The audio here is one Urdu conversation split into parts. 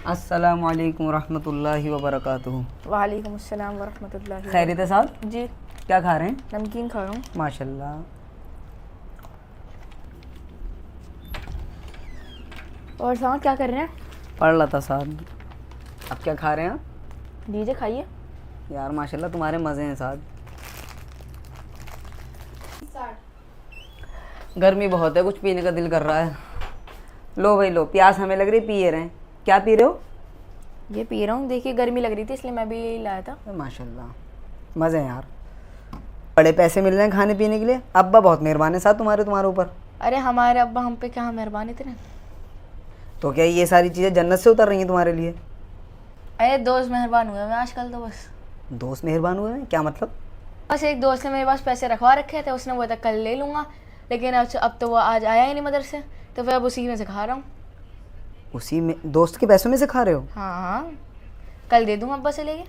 السلام علیکم ورحمۃ اللہ وبرکاتہ۔ وعلیکم السلام ورحمۃ اللہ۔ خیریت ہے صاحب؟ جی کیا کھا رہے ہیں؟ نمکین کھا رہا ہوں۔ ماشاء اللہ۔ اور صاحب کیا کر رہے ہیں؟ پڑھ رہا تھا صاحب۔ اب کیا کھا رہے ہیں آپ؟ دیجیے کھائیے۔ یار ماشاء اللہ تمہارے مزے ہیں صاحب۔ گرمی بہت ہے، کچھ پینے کا دل کر رہا ہے۔ لو بھائی لو، پیاس ہمیں لگ رہی، پیے رہے ہیں۔ کیا پی رہے ہو؟ یہ پی رہا ہوں، دیکھیے گرمی لگ رہی تھی اس لیے میں بھی یہی لایا تھا۔ ماشاء اللہ مزے ہیں یار، بڑے پیسے مل رہے ہیں کھانے پینے کے لیے۔ ابا بہت مہربان ہے صاحب تمہارے اوپر۔ ارے ہمارے ابا ہم پہ کیا مہربان اتنے۔ تو کیا یہ ساری چیزیں جنت سے اتر رہی ہیں تمہارے لیے؟ ارے دوست مہربان ہوئے ہیں آج کل تو بس۔ دوست مہربان ہوئے ہیں؟ کیا مطلب؟ بس ایک دوست نے میرے پاس پیسے رکھوا رکھے تھے، اس نے وہ تھا کل لے لوں گا، لیکن اب تو وہ آج آیا ہی نہیں مدرسے، تو پھر اب اسی میں سے کھا رہا ہوں۔ اسی میں دوست کے پیسوں میں سے کھا رہے ہو؟ ہاں ہاں، کل دے دوں گا ابا سے لے کے۔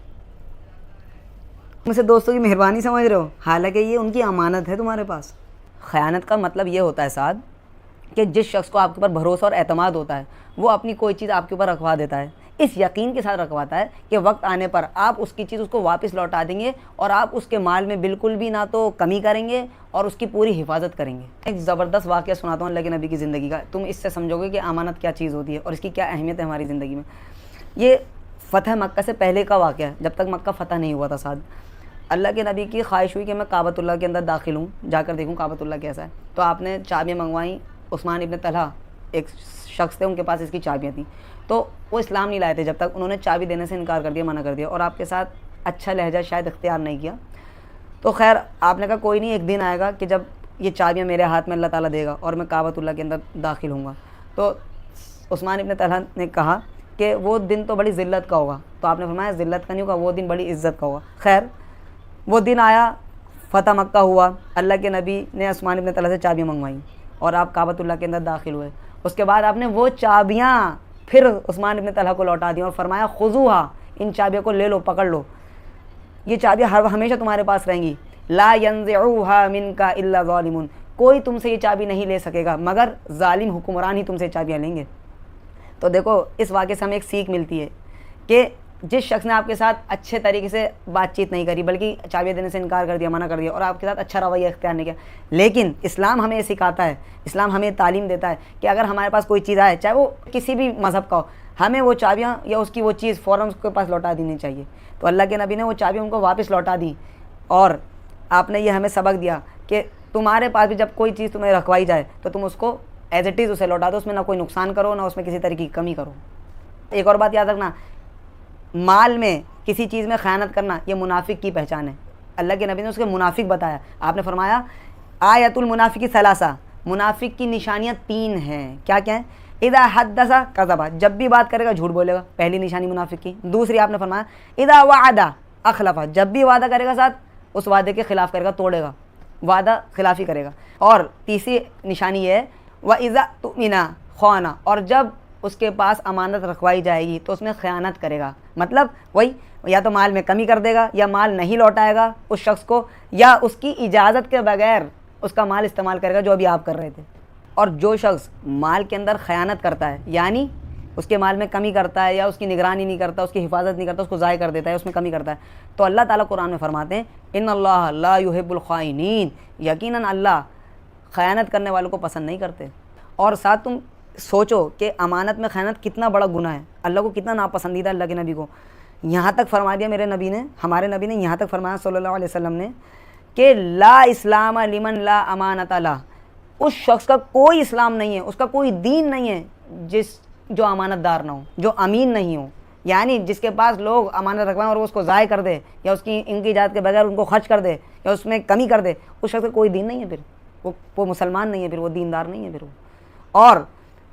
تم اسے دوستوں کی مہربانی سمجھ رہے ہو، حالانکہ یہ ان کی امانت ہے تمہارے پاس۔ خیانت کا مطلب یہ ہوتا ہے سعد کہ جس شخص کو آپ کے اوپر بھروسہ اور اعتماد ہوتا ہے وہ اپنی کوئی چیز آپ کے اوپر رکھوا دیتا ہے، اس یقین کے ساتھ رکھواتا ہے کہ وقت آنے پر آپ اس کی چیز اس کو واپس لوٹا دیں گے اور آپ اس کے مال میں بالکل بھی نہ تو کمی کریں گے اور اس کی پوری حفاظت کریں گے۔ ایک زبردست واقعہ سناتا ہوں اللہ کے نبی کی زندگی کا، تم اس سے سمجھو گے کہ امانت کیا چیز ہوتی ہے اور اس کی کیا اہمیت ہے ہماری زندگی میں۔ یہ فتح مکہ سے پہلے کا واقعہ ہے، جب تک مکہ فتح نہیں ہوا تھا سعد۔ اللہ کے نبی کی خواہش ہوئی کہ میں کعبۃ اللہ کے اندر داخل ہوں، جا کر دیکھوں کعبۃ اللہ کیسا ہے، تو آپ نے چابیاں منگوائیں۔ عثمان ابن طلحہ ایک شخص تھے، ان کے پاس اس کی چابیاں تھیں، تو وہ اسلام نہیں لائے تھے جب تک، انہوں نے چابی دینے سے انکار کر دیا، منع کر دیا، اور آپ کے ساتھ اچھا لہجہ شاید اختیار نہیں کیا۔ تو خیر آپ نے کہا کوئی نہیں، ایک دن آئے گا کہ جب یہ چابیاں میرے ہاتھ میں اللہ تعالیٰ دے گا اور میں کعبۃ اللہ کے اندر داخل ہوں گا۔ تو عثمان ابن طلحہ نے کہا کہ وہ دن تو بڑی ذلت کا ہوگا، تو آپ نے فرمایا ذلت کا نہیں ہوگا، وہ دن بڑی عزت کا ہوگا۔ خیر وہ دن آیا، فتح مکہ ہوا، اللہ کے نبی نے عثمان ابن طلحہ سے چابیاں منگوائیں اور آپ کعبۃ اللہ کے اندر داخل ہوئے۔ اس کے بعد آپ نے وہ چابیاں پھر عثمان ابن طلحہ کو لوٹا دیں اور فرمایا خذوہا، ان چابیوں کو لے لو، پکڑ لو، یہ چابیاں ہمیشہ تمہارے پاس رہیں گی، لا ینزعوها منک الا ظالمون، کوئی تم سے یہ چابی نہیں لے سکے گا مگر ظالم حکمران ہی تم سے چابیاں لیں گے۔ تو دیکھو اس واقعے سے ہمیں ایک سیکھ ملتی ہے کہ جس شخص نے آپ کے ساتھ اچھے طریقے سے بات چیت نہیں کری بلکہ چابیاں دینے سے انکار کر دیا، منع کر دیا، اور آپ کے ساتھ اچھا رویہ اختیار نہیں کیا، لیکن اسلام ہمیں یہ سکھاتا ہے، اسلام ہمیں تعلیم دیتا ہے کہ اگر ہمارے پاس کوئی چیز آئے، چاہے وہ کسی بھی مذہب کا ہو، ہمیں وہ چابیاں یا اس کی وہ چیز فوراً اس کے پاس لوٹا دینی چاہیے۔ تو اللہ کے نبی نے وہ چابیاں ان کو واپس لوٹا دیں، اور آپ نے یہ ہمیں سبق دیا کہ تمہارے پاس بھی جب کوئی چیز تمہیں رکھوائی جائے تو تم اس کو ایز اٹ از اسے لوٹا دو، اس میں نہ کوئی نقصان کرو، نہ اس میں کسی طرح کی کمی کرو۔ ایک اور بات یاد رکھنا، مال میں کسی چیز میں خیانت کرنا یہ منافق کی پہچان ہے۔ اللہ کے نبی نے اس کے منافق بتایا، آپ نے فرمایا آیت المنافق ثلاثہ، منافق کی نشانیاں 3 ہیں۔ کیا کیا ہیں؟ اذا حدث کذب، جب بھی بات کرے گا جھوٹ بولے گا، پہلی نشانی منافق کی۔ دوسری آپ نے فرمایا اذا وعد اخلف، جب بھی وعدہ کرے گا ساتھ اس وعدے کے خلاف کرے گا، توڑے گا، وعدہ خلافی کرے گا۔ اور تیسری نشانی یہ ہے واذا اؤتمن خان، اور جب اس کے پاس امانت رکھوائی جائے گی تو اس میں خیانت کرے گا، مطلب وہی یا تو مال میں کمی کر دے گا، یا مال نہیں لوٹائے گا اس شخص کو، یا اس کی اجازت کے بغیر اس کا مال استعمال کرے گا جو ابھی آپ کر رہے تھے۔ اور جو شخص مال کے اندر خیانت کرتا ہے، یعنی اس کے مال میں کمی کرتا ہے یا اس کی نگرانی نہیں کرتا، اس کی حفاظت نہیں کرتا، اس کو ضائع کر دیتا ہے، اس میں کمی کرتا ہے، تو اللہ تعالیٰ قرآن میں فرماتے ہیں ان اللہ لا یحب الخائنین، یقیناً اللہ خیانت کرنے والوں کو پسند نہیں کرتے۔ اور ساتھ تم سوچو کہ امانت میں خیانت کتنا بڑا گناہ ہے، اللہ کو کتنا ناپسندیدہ، اللہ کے نبی کو یہاں تک فرما دیا میرے نبی نے، ہمارے نبی نے یہاں تک فرمایا صلی اللہ علیہ وسلم نے کہ لا اسلام لمن لا امانت له، اس شخص کا کوئی اسلام نہیں ہے، اس کا کوئی دین نہیں ہے جو امانت دار نہ ہو، جو امین نہیں ہو، یعنی جس کے پاس لوگ امانت رکھوائیں اور وہ اس کو ضائع کر دے یا اس کی ان کی اجازت کے بغیر ان کو خرچ کر دے یا اس میں کمی کر دے، اس شخص کا کوئی دین نہیں ہے، پھر وہ مسلمان نہیں ہے، پھر وہ دیندار نہیں ہے پھر وہ۔ اور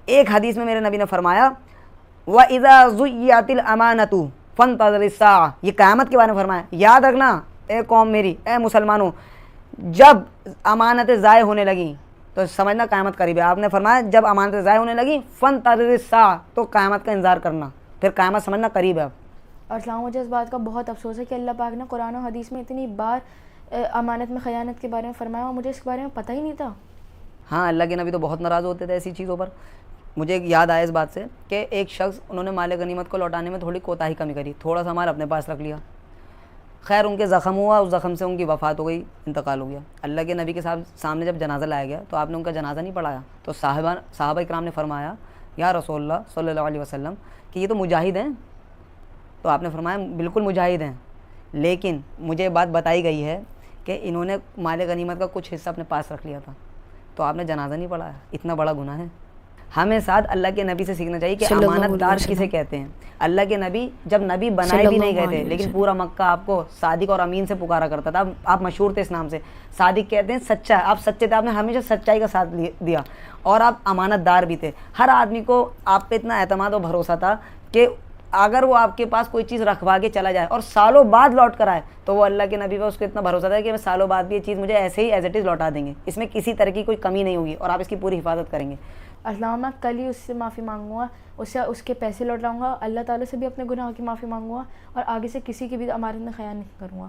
ایک حدیث میں میرے نبی نے فرمایا وَإِذَا ضُيِّعَتِ الْأَمَانَةُ فَانْتَظِرِ السَّاعَةَ، یہ قیامت کے بارے میں فرمایا، یاد رکھنا اے قوم میری، اے مسلمانوں، جب امانتیں ضائع ہونے لگیں تو سمجھنا قیامت قریب ہے۔ آپ نے فرمایا جب امانتیں ضائع ہونے لگیں فَانْتَظِرِ السَّاعَةَ، تو قیامت کا انتظار کرنا، پھر قیامت سمجھنا قریب ہے اب۔ اور اسلام، مجھے اس بات کا بہت افسوس ہے کہ اللہ پاک نے قرآن و حدیث میں اتنی بار امانت میں خیانت کے بارے میں فرمایا اور مجھے اس کے بارے میں پتہ ہی نہیں تھا۔ ہاں اللہ کے نبی تو بہت ناراض ہوتے تھے ایسی چیزوں پر۔ مجھے یاد آیا اس بات سے کہ ایک شخص انہوں نے مال غنیمت کو لوٹانے میں تھوڑی کوتاہی کمی کری, تھوڑا سا مال اپنے پاس رکھ لیا. خیر ان کے زخم ہوا, اس زخم سے ان کی وفات ہو گئی, انتقال ہو گیا. اللہ کے نبی کے سامنے جب جنازہ لایا گیا تو آپ نے ان کا جنازہ نہیں پڑھایا. تو صحابہ اکرام نے فرمایا یا رسول اللہ صلی اللہ علیہ وسلم کہ یہ تو مجاہد ہیں. تو آپ نے فرمایا بالکل مجاہد ہیں, لیکن مجھے بات بتائی گئی ہے کہ انہوں نے مال غنیمت کا کچھ حصہ اپنے پاس رکھ لیا تھا. تو آپ نے جنازہ نہیں پڑھایا, اتنا بڑا گناہ ہے. ہمیں ساتھ اللہ کے نبی سے سیکھنا چاہیے کہ امانت دار کسے کہتے ہیں. اللہ کے نبی جب نبی بنائے بھی نہیں گئے تھے, لیکن پورا مکہ آپ کو صادق اور امین سے پکارا کرتا تھا. آپ مشہور تھے اس نام سے. صادق کہتے ہیں سچا, آپ سچے تھے, آپ نے ہمیشہ سچائی کا ساتھ دیا, اور آپ امانت دار بھی تھے. ہر آدمی کو آپ پہ اتنا اعتماد اور بھروسہ تھا کہ اگر وہ آپ کے پاس کوئی چیز رکھوا کے چلا جائے اور سالوں بعد لوٹ کر آئے تو وہ اللہ کے نبی پہ اس کو اتنا بھروسہ تھا کہ میں سالوں بعد بھی یہ چیز مجھے ایسے ہی ایز اٹ از لوٹا دیں گے, اس میں کسی طرح کی کوئی کمی نہیں ہوگی اور آپ اس کی پوری حفاظت کریں گے. اللہ میں کل ہی اس سے معافی مانگوں گا, اس کے پیسے لوٹاؤں گا, اللہ تعالیٰ سے بھی اپنے گناہوں کی معافی مانگوں گا, اور آگے سے کسی کی بھی امانت میں خیانت نہیں کروں گا.